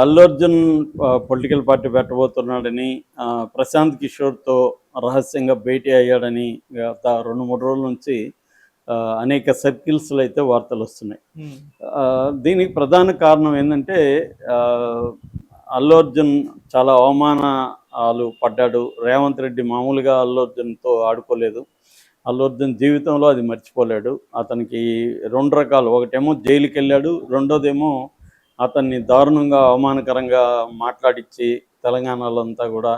Allu Arjun political party పెట్టబోతున్నాడని Prashanth కిషోర్తో రహస్యంగా భేటీ అయ్యాడని గత 2-3 రోజుల నుంచి అనేక సర్కిల్స్లో అయితే వార్తలు వస్తున్నాయి. దీనికి ప్రధాన కారణం ఏంటంటే అల్లు అర్జున్ చాలా అవమానాలు పడ్డాడు. రేవంత్ రెడ్డి మామూలుగా అల్లు అర్జున్తో ఆడుకోలేదు. అల్లు అర్జున్ జీవితంలో అది మర్చిపోలేడు. అతనికి 2 రకాలు, ఒకటేమో జైలుకి వెళ్ళాడు, రెండోదేమో అతన్ని దారుణంగా అవమానకరంగా మాట్లాడించి తెలంగాణలో అంతా కూడా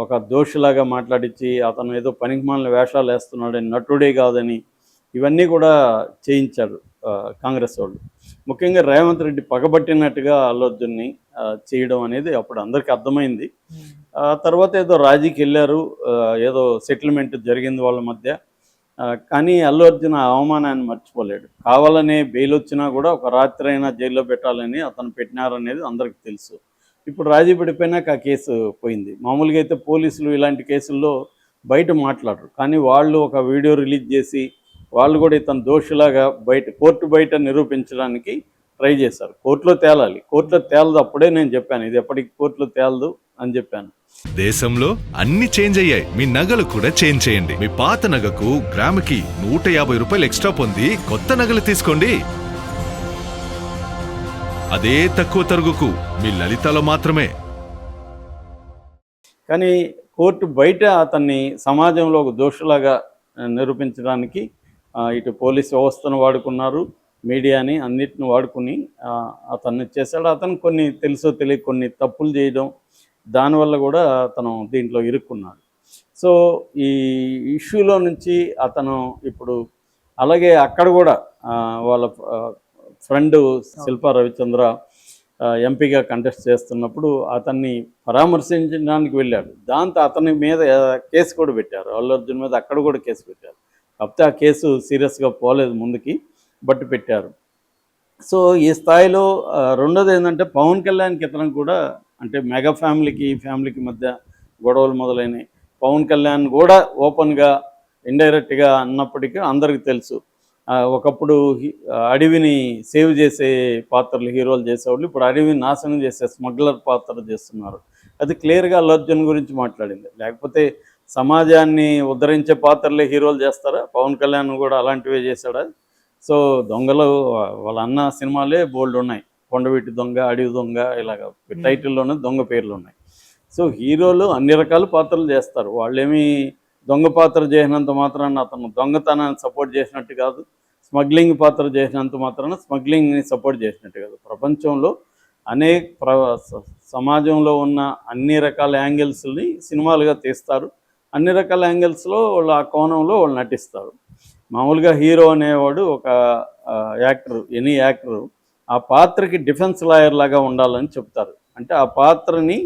ఒక దోషిలాగా మాట్లాడించి అతను ఏదో పనికిమాలిన వేషాలు వేస్తున్నాడని, నటుడే కాదని ఇవన్నీ కూడా చేయించాడు కాంగ్రెస్ వాళ్ళు. ముఖ్యంగా రేవంత్ రెడ్డి పగబట్టినట్టుగా అల్లు అర్జున్ని చేయడం అనేది అప్పుడు అందరికీ అర్థమైంది. తర్వాత ఏదో రాజీకి వెళ్ళారు, ఏదో సెటిల్మెంట్ జరిగింది వాళ్ళ మధ్య. కానీ అల్లు అర్జున్ ఆ అవమానాన్ని మర్చిపోలేడు. కావాలనే బెయిల్ వచ్చినా కూడా ఒక రాత్రి అయినా జైల్లో పెట్టాలని అతను పెట్టినారనేది అందరికీ తెలుసు. ఇప్పుడు రాజీ పడిపోయినాక ఆ కేసు పోయింది. మామూలుగా అయితే పోలీసులు ఇలాంటి కేసుల్లో బయట మాట్లాడరు, కానీ వాళ్ళు ఒక వీడియో రిలీజ్ చేసి వాళ్ళు కూడా ఇతను దోషిలాగా కోర్టు బయట నిరూపించడానికి ట్రై చేశారు. కోర్టులో తేలాలి, కోర్టులో తేలదు. అప్పుడే నేను చెప్పాను, ఇది ఎప్పటికీ కోర్టులో తేలదు అని చెప్పాను. దేశంలో అన్ని చేంజ్ అయ్యాయి, మీ నగలు కూడా చేంజ్ చేయండి. మీ పాత నగకు గ్రాముకి 150 రూపాయలు ఎక్స్ట్రా పొంది కొత్త నగలు తీసుకోండి. అదే తక్కువ తరుగుకు మీ లలితలో మాత్రమే. కానీ కోర్టు బయట అతన్ని సమాజంలో ఒక దోషులాగా నిరూపించడానికి ఇటు పోలీస్ వ్యవస్థను వాడుకున్నారు, మీడియాని అన్నిటిని వాడుకుని అతన్ని చేశాడు. అతను కొన్ని తెలుసో తెలియక కొన్ని తప్పులు చేయడం, దానివల్ల కూడా అతను దీంట్లో ఇరుక్కున్నాడు. సో ఈ ఇష్యూలో నుంచి అతను ఇప్పుడు అలాగే అక్కడ కూడా వాళ్ళ ఫ్రెండ్ శిల్పా రవిచంద్ర ఎంపీగా కంటెస్ట్ చేస్తున్నప్పుడు అతన్ని పరామర్శించడానికి వెళ్ళాడు. దాంతో అతని మీద కేసు కూడా పెట్టారు, అల్లు అర్జున్ మీద అక్కడ కూడా కేసు పెట్టారు. కాకపోతే ఆ కేసు సీరియస్గా పోలేదు ముందుకి, బట్ పెట్టారు. సో ఈ స్థాయిలో రెండోది ఏంటంటే పవన్ కళ్యాణ్కి ఇతను కూడా, అంటే మెగా ఫ్యామిలీకి మధ్య గొడవలు మొదలైనవి. పవన్ కళ్యాణ్ కూడా ఓపెన్గా ఇండైరెక్ట్గా అన్నప్పటికీ అందరికీ తెలుసు, ఒకప్పుడు అడవిని సేవ్ చేసే పాత్రలు హీరోలు చేసేవాళ్ళు ఇప్పుడు అడవిని నాశనం చేసే స్మగ్లర్ పాత్ర చేస్తున్నారు. అది క్లియర్గా అల్లు అర్జున్ గురించి మాట్లాడింది. లేకపోతే సమాజాన్ని ఉద్ధరించే పాత్రలే హీరోలు చేస్తారా? పవన్ కళ్యాణ్ కూడా అలాంటివే చేశాడా? సో దొంగలు వాళ్ళ అన్న సినిమాలే బోల్డ్ ఉన్నాయి, కొండవీటి దొంగ, అడవి దొంగ, ఇలాగ టైటిల్లోనే దొంగ పేర్లు ఉన్నాయి. సో హీరోలు అన్ని రకాల పాత్రలు చేస్తారు. వాళ్ళేమీ దొంగ పాత్ర చేసినంత మాత్రాన అతను దొంగతనాన్ని సపోర్ట్ చేసినట్టు కాదు, స్మగ్లింగ్ పాత్ర చేసినంత మాత్రాన స్మగ్లింగ్ని సపోర్ట్ చేసినట్టు కాదు. ప్రపంచంలో సమాజంలో ఉన్న అన్ని రకాల యాంగిల్స్ని సినిమాలుగా తీస్తారు, అన్ని రకాల యాంగిల్స్లో వాళ్ళు ఆ కోణంలో వాళ్ళు నటిస్తారు. మామూలుగా హీరో అనేవాడు ఒక యాక్టర్, ఎనీ యాక్టరు ఆ పాత్రకి డిఫెన్స్ లాయర్ లాగా ఉండాలని చెప్తారు. అంటే ఆ పాత్రని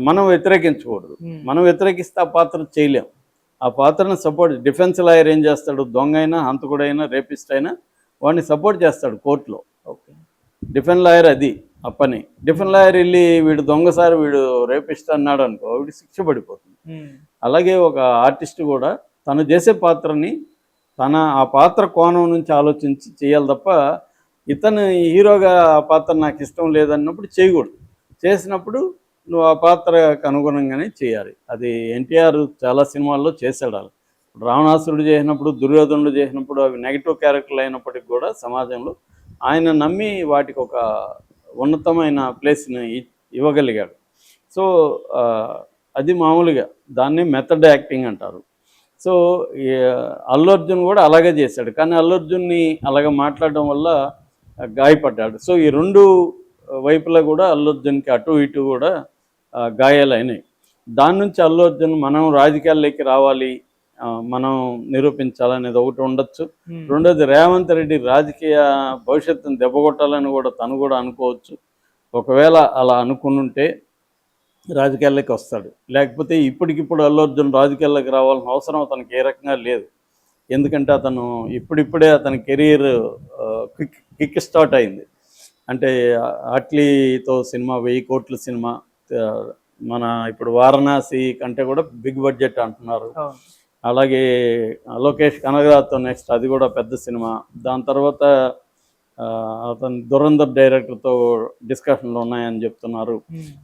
మనం వ్యతిరేకించకూడదు, మనం వ్యతిరేకిస్తే ఆ పాత్ర చేయలేం. ఆ పాత్రను సపోర్ట్, డిఫెన్స్ లాయర్ ఏం చేస్తాడు? దొంగ అయినా, హంతకుడైనా, రేపిస్ట్ అయినా వాడిని సపోర్ట్ చేస్తాడు కోర్టులో. ఓకే, డిఫెన్స్ లాయర్ అది ఆ పని. డిఫెన్స్ లాయర్ వెళ్ళి వీడు దొంగసారి, వీడు రేపిస్ట్ అన్నాడు అనుకో, వీడు శిక్ష పడిపోతుంది. అలాగే ఒక ఆర్టిస్ట్ కూడా తను చేసే పాత్రని ఆ పాత్ర కోణం నుంచి ఆలోచించి చేయాలి తప్ప ఇతను హీరోగా ఆ పాత్ర నాకు ఇష్టం లేదన్నప్పుడు చేయకూడదు. చేసినప్పుడు నువ్వు ఆ పాత్రకు అనుగుణంగానే చేయాలి. అది ఎన్టీఆర్ చాలా సినిమాల్లో చేశాడు. అలా రావణాసురుడు చేసినప్పుడు, దుర్యోధనుడు చేసినప్పుడు అవి నెగిటివ్ క్యారెక్టర్లు అయినప్పటికీ కూడా సమాజంలో ఆయన నమ్మి వాటికి ఒక ఉన్నతమైన ప్లేస్ని ఇవ్వగలిగాడు. సో అది మామూలుగా దాన్ని మెథడ్ యాక్టింగ్ అంటారు. సో అల్లు అర్జున్ కూడా అలాగే చేశాడు, కానీ అల్లు అర్జున్ని అలాగ మాట్లాడడం వల్ల గాయపడ్డాడు. సో ఈ 2 వైపులా కూడా అల్లు అర్జున్కి అటు ఇటు కూడా గాయాలైనాయి. దాని నుంచి అల్లు అర్జున్ మనం రాజకీయాల్లోకి రావాలి, మనం నిరూపించాలనేది ఒకటి ఉండొచ్చు. రెండోది రేవంత్ రెడ్డి రాజకీయ భవిష్యత్తును దెబ్బకొట్టాలని కూడా తను కూడా అనుకోవచ్చు. ఒకవేళ అలా అనుకునుంటే రాజకీయాల్లోకి వస్తాడు. లేకపోతే ఇప్పటికిప్పుడు అల్లు అర్జున్ రాజకీయాల్లోకి రావాల్సిన అవసరం అతనికి ఏ రకంగా లేదు. ఎందుకంటే అతను ఇప్పుడిప్పుడే అతని కెరీర్ కిక్ స్టార్ట్ అయింది. అంటే అట్లీతో సినిమా 1000 కోట్ల సినిమా, మన ఇప్పుడు వారణాసి కంటే కూడా బిగ్ బడ్జెట్ అంటున్నారు. అలాగే లోకేష్ కనగరాజ్తో నెక్స్ట్ అది కూడా పెద్ద సినిమా. దాని తర్వాత అతను దురంధర్ డైరెక్టర్తో డిస్కషన్లు ఉన్నాయని చెప్తున్నారు.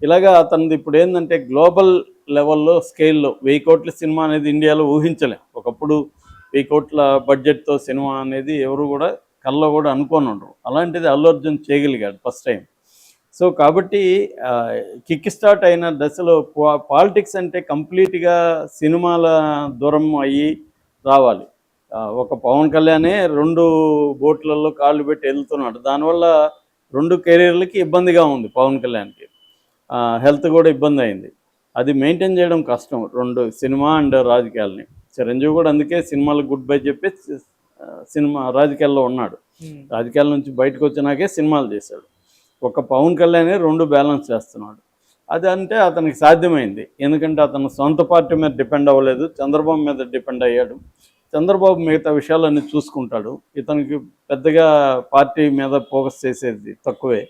ఇలాగా అతనిది ఇప్పుడు ఏంటంటే గ్లోబల్ లెవెల్లో స్కేల్లో 1000 కోట్ల సినిమా అనేది ఇండియాలో ఊహించలేం. ఒకప్పుడు 1000 కోట్ల బడ్జెట్తో సినిమా అనేది ఎవరు కూడా కల్లో కూడా అనుకోని ఉండరు. అలాంటిది అల్లు అర్జున్ చేయగలిగాడు ఫస్ట్ టైం. సో కాబట్టి కిక్ స్టార్ట్ అయిన దశలో పాలిటిక్స్ అంటే కంప్లీట్గా సినిమాల దూరం అయ్యి రావాలి. ఒక పవన్ కళ్యాణే 2 బోట్లలో కాళ్ళు పెట్టి వెళ్తున్నాడు. దానివల్ల 2 కెరీర్లకి ఇబ్బందిగా ఉంది పవన్ కళ్యాణ్కి. హెల్త్ కూడా ఇబ్బంది అయింది. అది మెయింటైన్ చేయడం కష్టం 2 సినిమా అండ్ రాజకీయాలని. చిరంజీవి కూడా అందుకే సినిమాలకు గుడ్ బై చెప్పి సినిమా రాజకీయాల్లో ఉన్నాడు. రాజకీయాల నుంచి బయటకు వచ్చినాకే సినిమాలు చేశాడు. ఒక పవన్ కళ్యాణే 2 బ్యాలెన్స్ చేస్తున్నాడు. అది అంటే అతనికి సాధ్యమైంది. ఎందుకంటే అతను సొంత పార్టీ మీద డిపెండ్ అవ్వలేదు, చంద్రబాబు మీద డిపెండ్ అయ్యాడు. చంద్రబాబు మిగతా విషయాలన్నీ చూసుకుంటాడు. ఇతనికి పెద్దగా పార్టీ మీద ఫోకస్ చేసేది తక్కువే.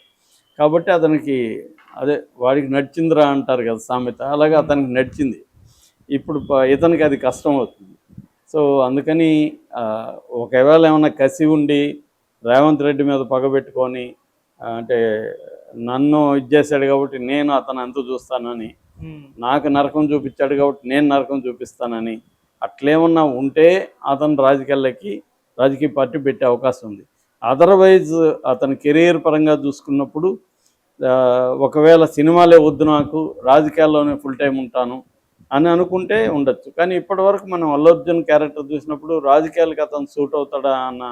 కాబట్టి అతనికి అదే వాడికి నడిచిందిరా అంటారు కదా సామెత, అలాగే అతనికి నడిచింది. ఇప్పుడు ఇతనికి అది కష్టం అవుతుంది. సో అందుకని ఒకవేళ ఏమైనా కసి ఉండి రేవంత్ రెడ్డి మీద పగబెట్టుకొని అంటే నన్ను ఇచ్చేసాడు కాబట్టి నేను అతను ఎంత చూస్తానని, నాకు నరకం చూపించాడు కాబట్టి నేను నరకం చూపిస్తానని అట్లేమన్నా ఉంటే అతను రాజకీయ పార్టీ పెట్టే అవకాశం ఉంది. అదర్వైజ్ అతని కెరీర్ పరంగా చూసుకున్నప్పుడు ఒకవేళ సినిమాలే వద్దు, నాకు రాజకీయాల్లోనే ఫుల్ టైం ఉంటాను అని అనుకుంటే ఉండొచ్చు. కానీ ఇప్పటివరకు మనం అల్లు అర్జున్ క్యారెక్టర్ చూసినప్పుడు రాజకీయాలకు అతను సూట్ అవుతాడా అన్న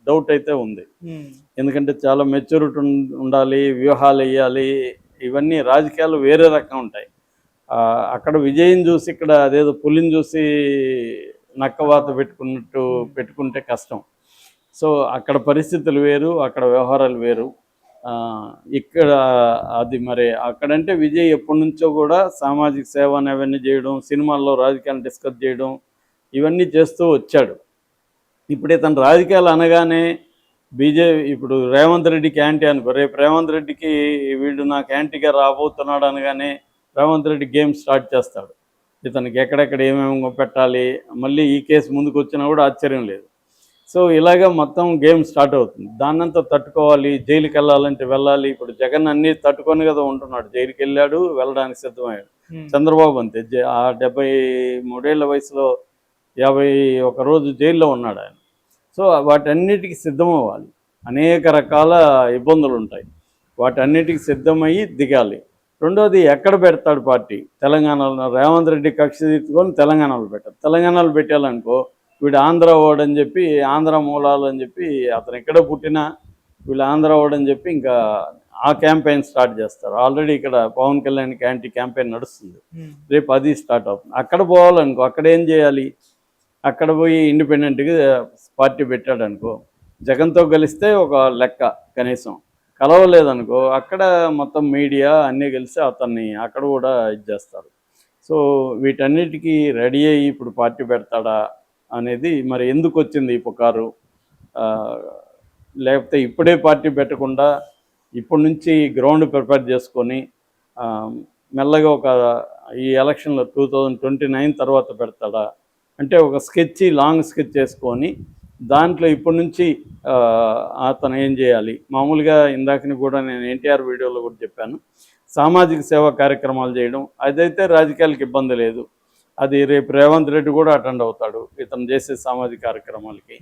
డౌట్ అయితే ఉంది. ఎందుకంటే చాలా మెచ్యూరిటీ ఉండాలి, వ్యూహాలు వేయాలి, ఇవన్నీ రాజకీయాలు వేరే రకం ఉంటాయి. అక్కడ విజయం చూసి ఇక్కడ అదేదో పులిని చూసి నక్కవాత పెట్టుకుంటే కష్టం. సో అక్కడ పరిస్థితులు వేరు, అక్కడ వ్యవహారాలు వేరు. ఇక్కడ అది మరి అక్కడంటే విజయ్ ఎప్పటి నుంచో కూడా సామాజిక సేవ అవన్నీ చేయడం, సినిమాల్లో రాజకీయాలు డిస్కస్ చేయడం, ఇవన్నీ చేస్తూ వచ్చాడు. ఇప్పుడు ఇతను రాజకీయాలు అనగానే ఇప్పుడు రేవంత్ రెడ్డికి యాంటీ అనుకో, రేపు రేవంత్ రెడ్డికి వీడు నాకు యాంటీగా రాబోతున్నాడు అనగానే రేవంత్ రెడ్డి గేమ్ స్టార్ట్ చేస్తాడు. ఇతనికి ఎక్కడెక్కడ ఏమేమి పెట్టాలి, మళ్ళీ ఈ కేసు ముందుకు వచ్చినా కూడా ఆశ్చర్యం లేదు. సో ఇలాగ మొత్తం గేమ్ స్టార్ట్ అవుతుంది. దాన్నంతా తట్టుకోవాలి, జైలుకి వెళ్ళాలంటే వెళ్ళాలి. ఇప్పుడు జగన్ అన్నీ తట్టుకొని కదా ఉంటున్నాడు. జైలుకి వెళ్ళాడు, వెళ్ళడానికి సిద్ధమయ్యాడు. చంద్రబాబు అంతే, 73 వయసులో 51 రోజు జైల్లో ఉన్నాడు ఆయన. సో వాటన్నిటికీ సిద్ధమవ్వాలి. అనేక రకాల ఇబ్బందులు ఉంటాయి, వాటన్నిటికీ సిద్ధమయ్యి దిగాలి. రెండోది ఎక్కడ పెడతాడు పార్టీ? తెలంగాణలో రేవంత్ రెడ్డి కక్ష తీర్చుకొని తెలంగాణలో పెట్టారు. తెలంగాణలో పెట్టాలనుకో వీడు ఆంధ్ర ఓడని చెప్పి, ఆంధ్ర మూలాలు అని చెప్పి, అతను ఎక్కడ పుట్టినా వీళ్ళు ఆంధ్ర ఓడని చెప్పి ఇంకా ఆ క్యాంపెయిన్ స్టార్ట్ చేస్తారు. ఆల్రెడీ ఇక్కడ పవన్ కళ్యాణ్కి యాంటీ క్యాంపెయిన్ నడుస్తుంది. రేపు అది స్టార్ట్ అవుతుంది. అక్కడ పోవాలనుకో అక్కడ ఏం చేయాలి? అక్కడ పోయి ఇండిపెండెంట్గా పార్టీ పెట్టాడు అనుకో, జగన్తో కలిస్తే ఒక లెక్క, కనీసం కలవలేదనుకో అక్కడ మొత్తం మీడియా అన్నీ కలిసి అతన్ని అక్కడ కూడా ఇది చేస్తారు. సో వీటన్నిటికీ రెడీ అయ్యి ఇప్పుడు పార్టీ పెడతాడా అనేది మరి ఎందుకు వచ్చింది ఈ పుకారు? లేకపోతే ఇప్పుడే పార్టీ పెట్టకుండా ఇప్పటి నుంచి గ్రౌండ్ ప్రిపేర్ చేసుకొని మెల్లగా ఈ ఎలక్షన్లో 2029 తర్వాత పెడతాడా అంటే ఒక లాంగ్ స్కెచ్ చేసుకొని దాంట్లో ఇప్పటి నుంచి అతను ఏం చేయాలి? మామూలుగా ఇందాకని కూడా నేను ఎన్టీఆర్ వీడియోలో కూడా చెప్పాను, సామాజిక సేవా కార్యక్రమాలు చేయడం, అదైతే రాజకీయాలకు ఇబ్బంది లేదు. అది రేపు రేవంత్ రెడ్డి కూడా అటెండ్ అవుతాడు ఇతను చేసే సామాజిక కార్యక్రమాలకి.